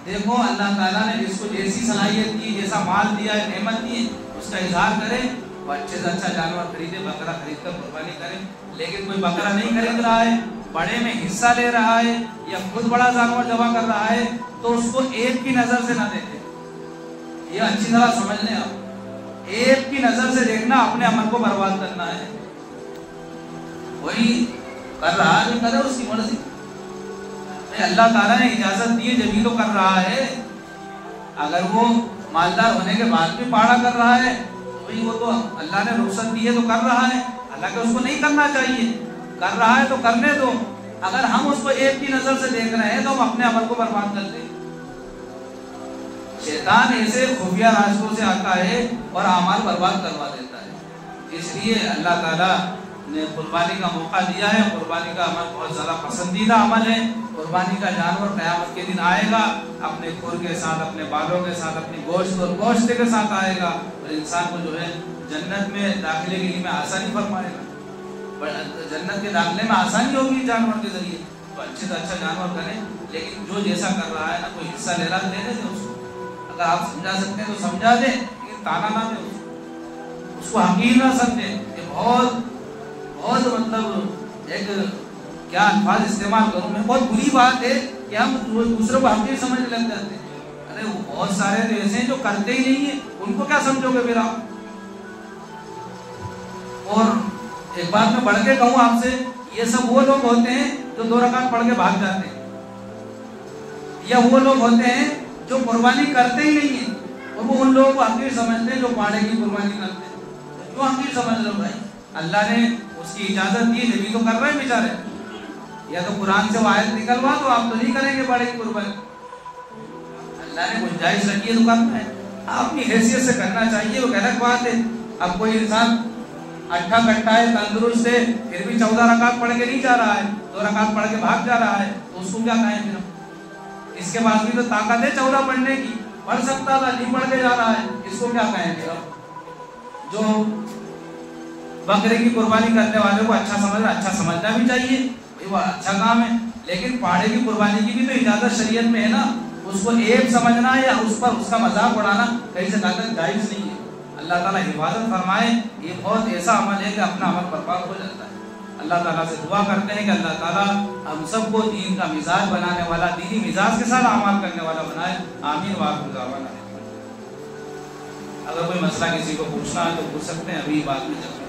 دیکھو اللہ تعالیٰ نے جس کو جیسی صلاحیت کی، جیسا مال دیا ہے، نعمت دی ہے، اس کا اظہار کرے، وہ اچھے سے اچھا جانور خریدے، بکرا خرید کر قربانی کرے۔ لیکن کوئی بکرا نہیں خرید رہا ہے، بڑے میں حصہ لے رہا ہے یا خود بڑا جانور ذبح کر رہا ہے، تو اس کو ایپ کی نظر سے نہ دیکھے۔ یہ اچھی طرح سمجھ لیں آپ، ایپ کی نظر سے دیکھنا اپنے عمل کو برباد کرنا ہے۔ وہی کر رہا ہے جو کرے، اس کی مرضی۔ اللہ تعالیٰ نے اجازت دی ہے جبھی تو کر رہا ہے۔ اگر وہ مالدار ہونے کے بعد بھی پاڑا کر رہا ہے تو بھئی وہ تو اللہ نے رخصت دی ہے تو کر رہا ہے، حالانکہ اس کو نہیں کرنا چاہیے، کر رہا ہے تو کرنے دو۔ اگر ہم اس کو ایک کی نظر سے دیکھ رہے ہیں تو ہم اپنے عمل کو برباد کر دیں۔ شیطان ایسے خفیہ راستوں سے آتا ہے اور اعمال برباد کروا دیتا ہے۔ اس لیے اللہ تعالیٰ نے قربانی کا موقع دیا ہے۔ قربانی کا عمل بہت زیادہ پسندیدہ عمل ہے۔ قربانی کا جانور قیامت کے دن آئے گا، اپنے کھر کے ساتھ، اپنے بالوں کے ساتھ، اپنی گوشت اور گوشت کے ساتھ آئے گا، اور انسان کو جو ہے جنت میں داخلے کے لیے میں آسانی فرمائے گا۔ جنت کے داخلے میں آسانی ہوگی جانور کے ذریعے، تو اچھے سے اچھا جانور کریں۔ لیکن جو جیسا کر رہا ہے نا، کوئی حصہ لے رہا ہے دینے دیں اس کو۔ اگر آپ سمجھا سکتے ہیں تو سمجھا دیں، لیکن تانا نہ دیں اس کو حقیر نہ سمجھیں۔ یہ بہت مطلب ایک کیا الفاظ استعمال کروں میں، بہت بری بات ہے کہ ہم دوسروں کو حقیر سمجھنے لگ جاتے ہیں۔ ارے وہ بہت سارے تو ایسے ہیں جو کرتے ہی نہیں ہیں، ان کو کیا سمجھو گے پھر آپ؟ اور ایک بات میں بڑھ کے کہوں آپ سے، یہ سب وہ لوگ ہوتے ہیں جو 2 رکعت پڑھ کے بھاگ جاتے ہیں، یا وہ لوگ ہوتے ہیں جو قربانی کرتے ہی نہیں ہیں، اور وہ ان لوگوں کو حقیر سمجھتے ہیں جو پاڑے کی قربانی کرتے ہیں۔ کیوں حقیر سمجھ رہے ہو بھائی؟ اللہ نے اس کی اجازت دی، جبھی تو کر رہے ہیں بیچارے۔ یا تو قرآن سے وہ آیت نکلوا تو آپ تو نہیں کریں گے پاڑے کی قربانی۔ اللہ نے گنجائش رکھی ہے تو کرنا ہے، اپنی حیثیت سے کرنا چاہیے، وہ الگ بات ہے۔ اب کوئی انسان اٹھا کٹا ہے، تندرست ہے، پھر بھی 14 رکعت پڑھ کے نہیں جا رہا ہے، 2 رکعت پڑھ کے بھاگ جا رہا ہے، تو اس کو کیا کہیں پھر؟ اس کے بعد بھی تو طاقت ہے 14 پڑھنے کی، پڑھ سکتا تھا، نہیں پڑھ کے جا رہا ہے، اس کو کیا کہیں پھر؟ جو بکرے کی قربانی کرنے والے کو اچھا سمجھنا بھی چاہیے، وہ اچھا کام ہے، لیکن پاڑے کی قربانی کی بھی تو اجازت شریعت میں ہے نا۔ اس کو عیب سمجھنا یا اس پر اس کا مذاق اڑانا کہیں سے طاقت جائز نہیں ہے۔ اللہ تعالیٰ حفاظت فرمائے، یہ بہت ایسا عمل ہے کہ اپنا عمل برباد ہو جاتا ہے۔ اللہ تعالیٰ سے دعا کرتے ہیں کہ اللہ تعالیٰ ہم سب کو دین کا مزاج بنانے والا، دینی مزاج کے ساتھ اعمال کرنے والا بنائے۔ آمین وآخر دعوانا۔ اگر کوئی مسئلہ کسی کو پوچھنا ہے تو پوچھ سکتے ہیں، ابھی بات میں چلتے ہیں۔